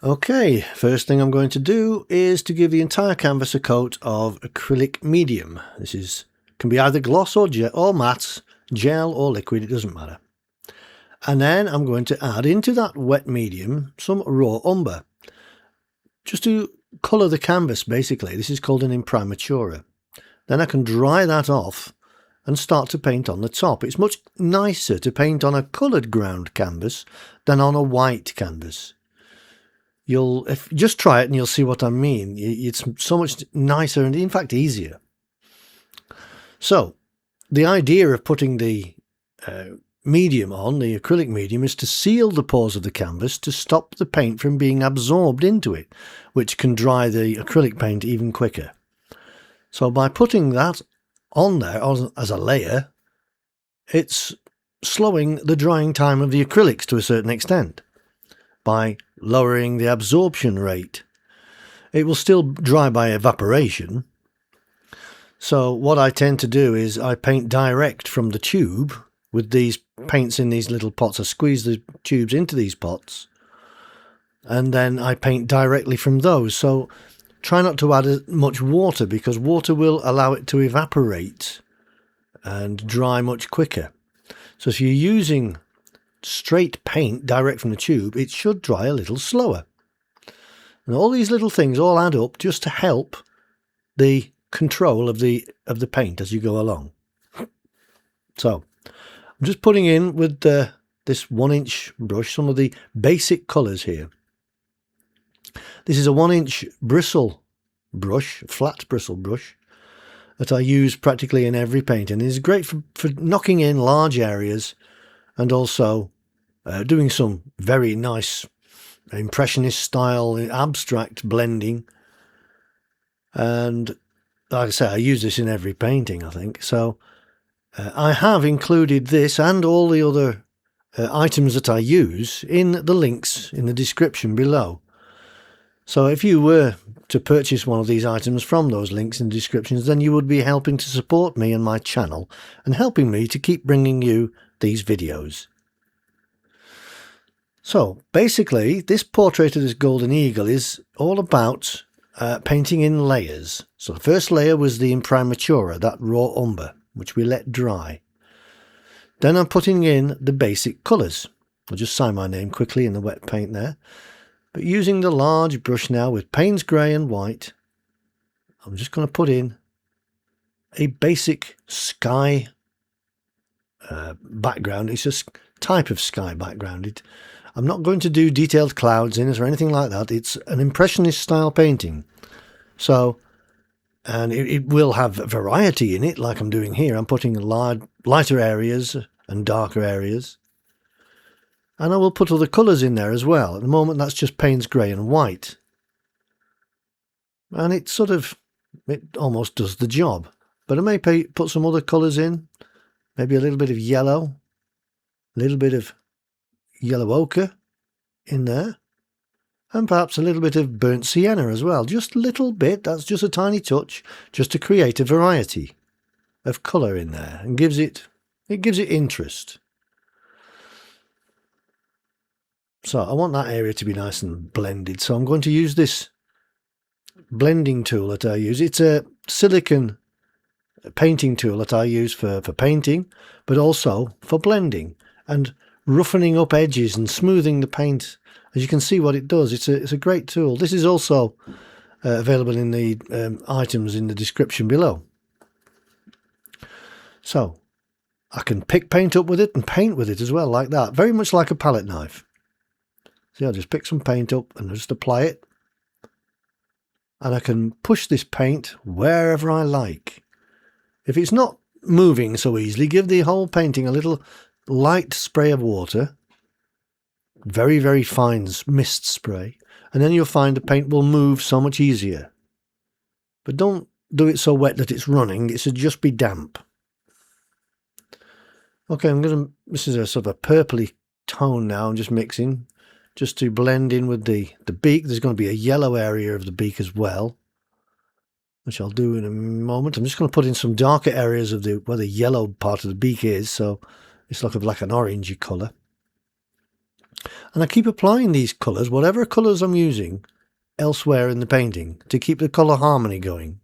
Okay, first thing I'm going to do is to give the entire canvas a coat of acrylic medium. Can be either gloss or matte, gel or liquid, it doesn't matter. And then I'm going to add into that wet medium some raw umber, just to colour the canvas basically. This is called an imprimatura. Then I can dry that off and start to paint on the top. It's much nicer to paint on a coloured ground canvas than on a white canvas. Just try it and you'll see what I mean. It's so much nicer and in fact easier. So the idea of putting the medium on, the acrylic medium, is to seal the pores of the canvas to stop the paint from being absorbed into it, which can dry the acrylic paint even quicker. So by putting that on there as a layer, it's slowing the drying time of the acrylics to a certain extent by lowering the absorption rate. It will still dry by evaporation. So what I tend to do is I paint direct from the tube with these paints in these little pots. I squeeze the tubes into these pots and then I paint directly from those. So try not to add as much water, because water will allow it to evaporate and dry much quicker. So if you're using straight paint direct from the tube, it should dry a little slower. And all these little things all add up just to help the control of the paint as you go along. So I'm just putting in with this 1-inch brush some of the basic colours here. This is a 1-inch bristle brush, flat bristle brush, that I use practically in every painting. It's great for knocking in large areas and also doing some very nice impressionist style abstract blending. And like I say, I use this in every painting, I think. So I have included this and all the other items that I use in the links in the description below. So if you were to purchase one of these items from those links in the descriptions, then you would be helping to support me and my channel and helping me to keep bringing you these videos. So basically, this portrait of this golden eagle is all about painting in layers. So the first layer was the imprimatura, that raw umber, which we let dry. Then I'm putting in the basic colours. I'll just sign my name quickly in the wet paint there. But using the large brush now with Payne's grey and white, I'm just going to put in a basic sky background. It's a type of sky background. I'm not going to do detailed clouds in it or anything like that. It's an impressionist style painting. So, and it will have variety in it, like I'm doing here. I'm putting lighter areas and darker areas. And I will put other colours in there as well. At the moment, that's just Payne's grey and white. And it almost does the job. But I may put some other colours in. Maybe a little bit of yellow. A little bit of yellow ochre in there. And perhaps a little bit of burnt sienna as well. Just a little bit. That's just a tiny touch. Just to create a variety of colour in there. And gives it interest. So I want that area to be nice and blended. So I'm going to use this blending tool that I use. It's a silicone painting tool that I use for painting, but also for blending and roughening up edges and smoothing the paint. As you can see what it does, it's a great tool. This is also available in the items in the description below. So I can pick paint up with it and paint with it as well, like that. Very much like a palette knife. See, I'll just pick some paint up and just apply it. And I can push this paint wherever I like. If it's not moving so easily, give the whole painting a little light spray of water. Very, very fine mist spray. And then you'll find the paint will move so much easier. But don't do it so wet that it's running. It should just be damp. Okay, this is a sort of a purpley tone now. I'm just mixing. Just to blend in with the beak. There's going to be a yellow area of the beak as well, which I'll do in a moment. I'm just going to put in some darker areas of where the yellow part of the beak is, so it's like an orangey colour. And I keep applying these colours, whatever colours I'm using, elsewhere in the painting to keep the colour harmony going.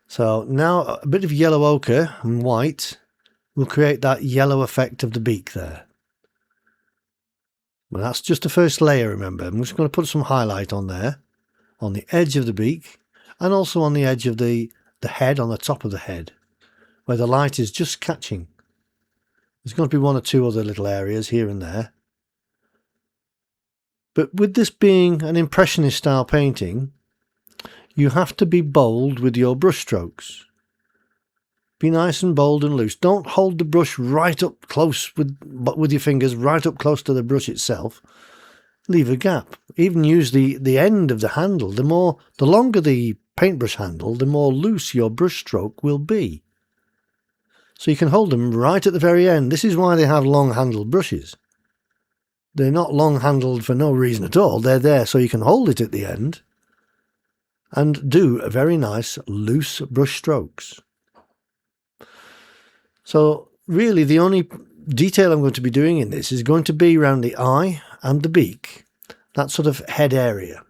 So now a bit of yellow ochre and white will create that yellow effect of the beak there. But that's just the first layer, remember. I'm just going to put some highlight on there, on the edge of the beak, and also on the edge of the head, on the top of the head, where the light is just catching. There's going to be one or two other little areas here and there. But with this being an impressionist style painting, you have to be bold with your brush strokes. Be nice and bold and loose. Don't hold the brush right up close with your fingers right up close to the brush itself. Leave a gap. Even use the end of the handle. The longer the paintbrush handle, the more loose your brush stroke will be. So you can hold them right at the very end. This is why they have long-handled brushes. They're not long-handled for no reason at all. They're there so you can hold it at the end and do a very nice loose brush strokes. So really the only detail I'm going to be doing in this is going to be around the eye and the beak, that sort of head area,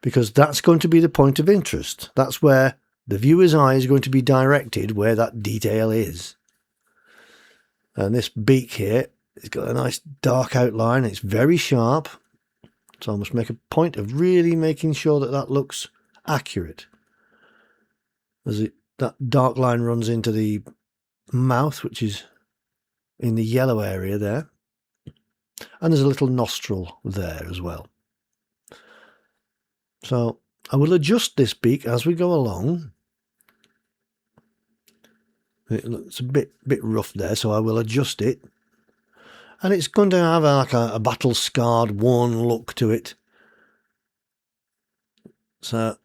because that's going to be the point of interest. That's where the viewer's eye is going to be directed, where that detail is. And this beak here, it's got a nice dark outline. It's very sharp. So I must make a point of really making sure that that looks accurate. That dark line runs into the mouth, which is in the yellow area there. And there's a little nostril there as well. So I will adjust this beak as we go along. It looks a bit rough there, so I will adjust it. And it's going to have like a battle-scarred, worn look to it. So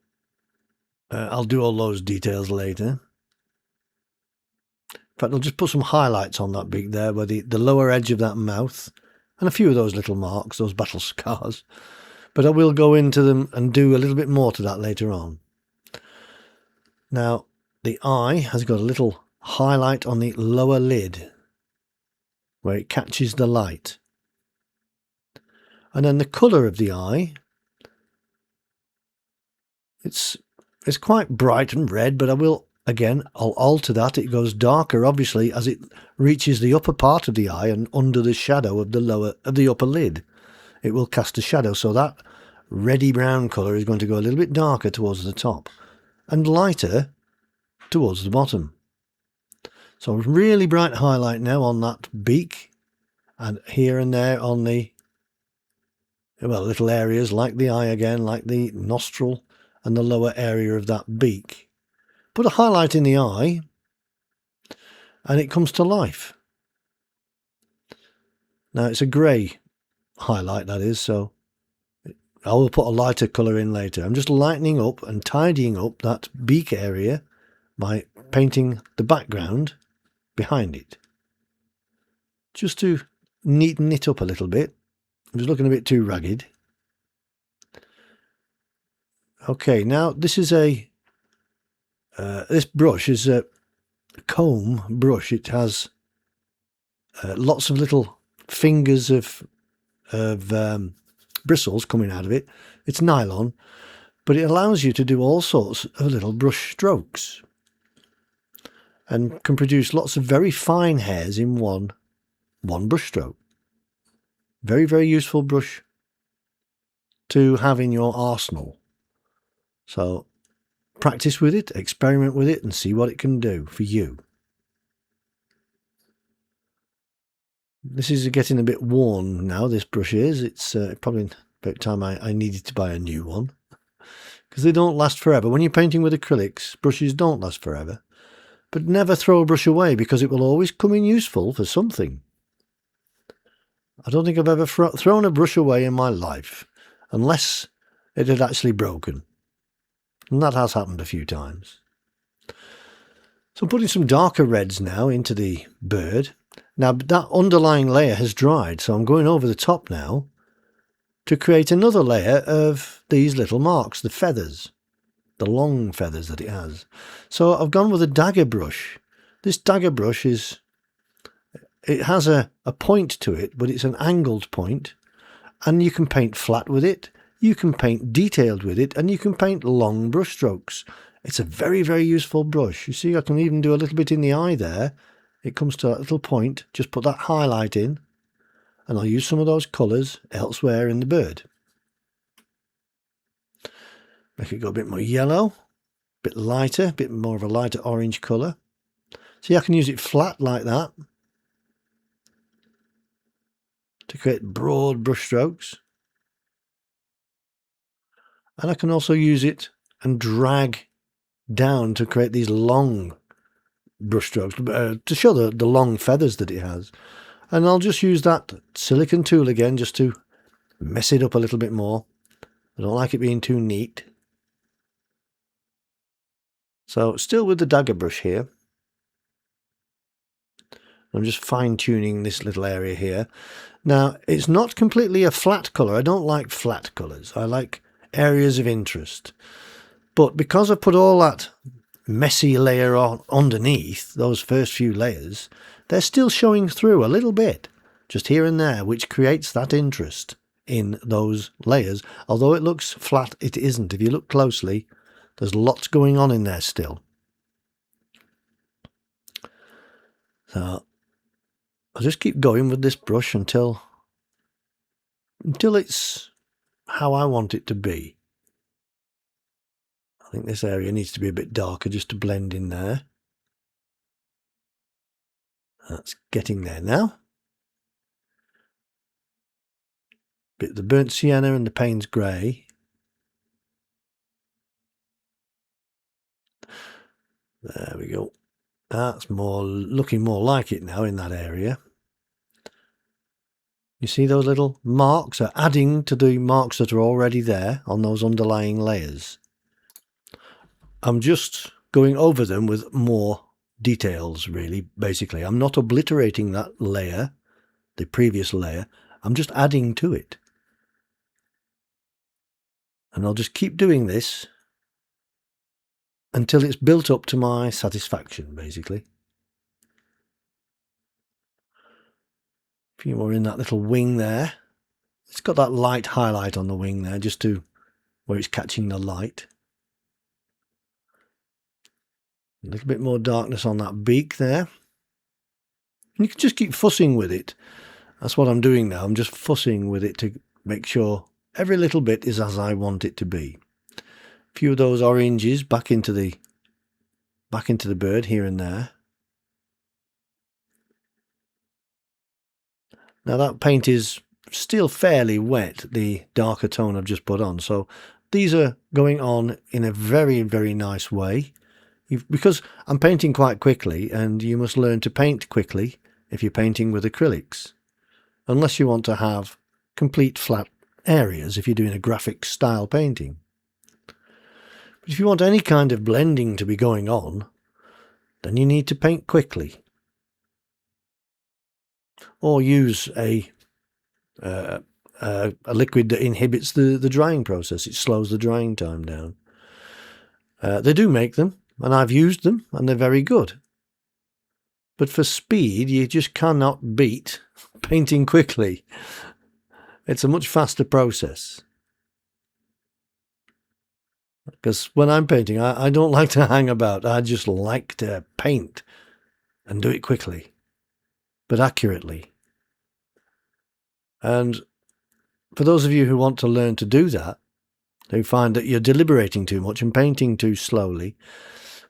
I'll do all those details later. In fact, I'll just put some highlights on that beak there, where the lower edge of that mouth, and a few of those little marks, those battle scars. But I will go into them and do a little bit more to that later on. Now, the eye has got a little highlight on the lower lid, where it catches the light. And then the colour of the eye, it's quite bright and red, but I'll alter that. It goes darker, obviously, as it reaches the upper part of the eye and under the shadow of the upper lid. It will cast a shadow, so that reddy brown colour is going to go a little bit darker towards the top and lighter towards the bottom. So really bright highlight now on that beak, and here and there on little areas like the eye again, like the nostril and the lower area of that beak. Put a highlight in the eye and it comes to life. Now it's a grey highlight, that is, so I will put a lighter colour in later. I'm just lightening up and tidying up that beak area by painting the background behind it, just to neaten it up a little bit. It was looking a bit too ragged. Okay, now this is this brush is a comb brush. It has lots of little fingers of bristles coming out of it. It's nylon, but it allows you to do all sorts of little brush strokes and can produce lots of very fine hairs in one brush stroke. Very, very useful brush to have in your arsenal. So practice with it, experiment with it, and see what it can do for you. This is getting a bit worn now, this brush is. It's probably about time I needed to buy a new one, because they don't last forever. When you're painting with acrylics, brushes don't last forever. But never throw a brush away, because it will always come in useful for something. I don't think I've ever thrown a brush away in my life, unless it had actually broken. And that has happened a few times. So I'm putting some darker reds now into the bird. Now that underlying layer has dried, so I'm going over the top now to create another layer of these little marks, the feathers, the long feathers that it has. So I've gone with a dagger brush. This dagger brush is it has a point to it, but it's an angled point, and you can paint flat with it, you can paint detailed with it, and you can paint long brush strokes. It's a very, very useful brush. You see, I can even do a little bit in the eye there. It comes to a little point, just put that highlight in, and I'll use some of those colours elsewhere in the bird. Make it go a bit more yellow, a bit lighter, a bit more of a lighter orange colour. See, I can use it flat like that to create broad brush strokes. And I can also use it and drag down to create these long brush strokes, to show the long feathers that it has. And I'll just use that silicone tool again just to mess it up a little bit more. I don't like it being too neat. So still with the dagger brush here. I'm just fine-tuning this little area here. Now, it's not completely a flat colour. I don't like flat colours. I like areas of interest. But because I put all that messy layer on underneath, those first few layers, they're still showing through a little bit, just here and there, which creates that interest in those layers. Although it looks flat, it isn't. If you look closely, there's lots going on in there still. So I'll just keep going with this brush until it's how I want it to be. I think this area needs to be a bit darker just to blend in there. That's getting there now. Bit the burnt sienna and the Payne's grey. There we go. That's looking more like it now in that area. You see those little marks are adding to the marks that are already there on those underlying layers. I'm just going over them with more details, really, basically. I'm not obliterating that layer, the previous layer. I'm just adding to it. And I'll just keep doing this until it's built up to my satisfaction, basically. A few more in that little wing there. It's got that light highlight on the wing there, just to where it's catching the light. A little bit more darkness on that beak there. And you can just keep fussing with it. That's what I'm doing now. I'm just fussing with it to make sure every little bit is as I want it to be. A few of those oranges back into the bird here and there. Now that paint is still fairly wet, the darker tone I've just put on, so these are going on in a very, very nice way. Because I'm painting quite quickly, and you must learn to paint quickly if you're painting with acrylics, unless you want to have complete flat areas if you're doing a graphic style painting. But if you want any kind of blending to be going on, then you need to paint quickly. Or use a liquid that inhibits the drying process. It slows the drying time down. They do make them, and I've used them, and they're very good. But for speed, you just cannot beat painting quickly. It's a much faster process. Because when I'm painting, I don't like to hang about. I just like to paint and do it quickly, but accurately. And for those of you who want to learn to do that, who find that you're deliberating too much and painting too slowly,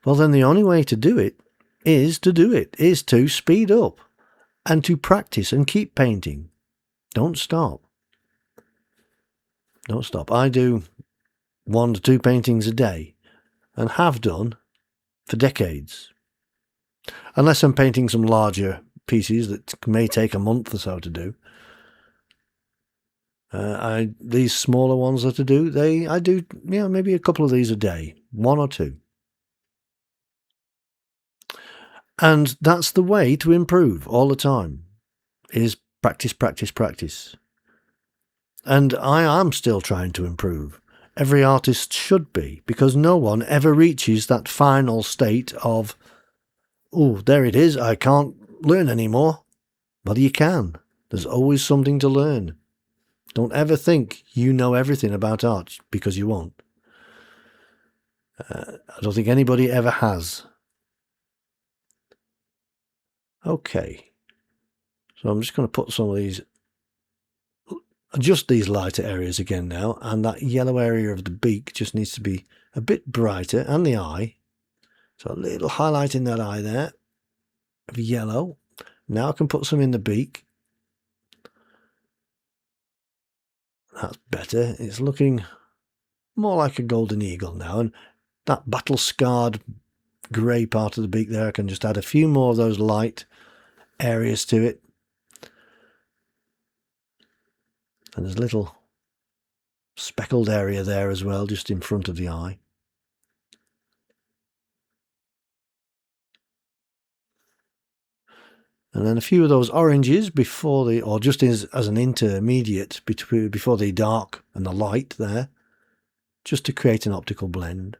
well, then the only way to do it is to speed up and to practice and keep painting. Don't stop. Don't stop. I do 1 to 2 paintings a day and have done for decades. Unless I'm painting some larger pieces that may take a month or so to do. These smaller ones that I do maybe a couple of these a day, 1 or 2. And that's the way to improve all the time, is practice, practice, practice. And I am still trying to improve. Every artist should be, because no one ever reaches that final state of, oh, there it is, I can't learn anymore. Well, you can. There's always something to learn. Don't ever think you know everything about art, because you won't. I don't think anybody ever has. Okay. So I'm just going to put some of these, adjust these lighter areas again now, and that yellow area of the beak just needs to be a bit brighter, and the eye. So a little highlight in that eye there of yellow. Now I can put some in the beak. That's better. It's looking more like a golden eagle now, and that battle-scarred grey part of the beak there, I can just add a few more of those light areas to it. And there's a little speckled area there as well, just in front of the eye. And then a few of those oranges before the, or just as an intermediate before the dark and the light there, just to create an optical blend.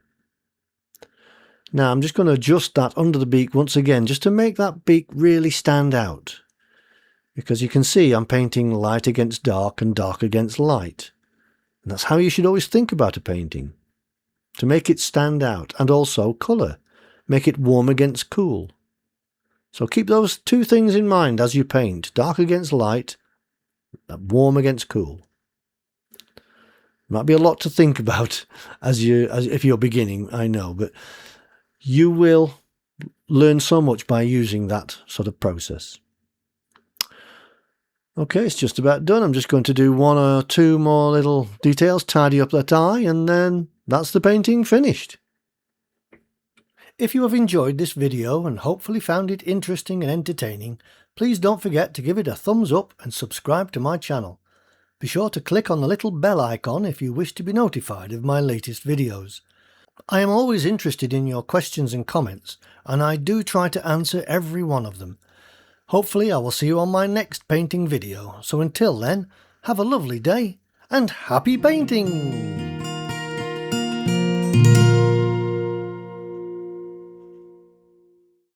Now I'm just going to adjust that under the beak once again, just to make that beak really stand out. Because you can see I'm painting light against dark and dark against light. And that's how you should always think about a painting. To make it stand out, and also colour. Make it warm against cool. So keep those two things in mind as you paint. Dark against light, warm against cool. Might be a lot to think about if you're beginning, I know, but you will learn so much by using that sort of process. Okay, it's just about done. I'm just going to do one or two more little details, tidy up that eye, and then that's the painting finished. If you have enjoyed this video and hopefully found it interesting and entertaining, please don't forget to give it a thumbs up and subscribe to my channel. Be sure to click on the little bell icon if you wish to be notified of my latest videos. I am always interested in your questions and comments, and I do try to answer every one of them. Hopefully I will see you on my next painting video, so until then, have a lovely day and happy painting!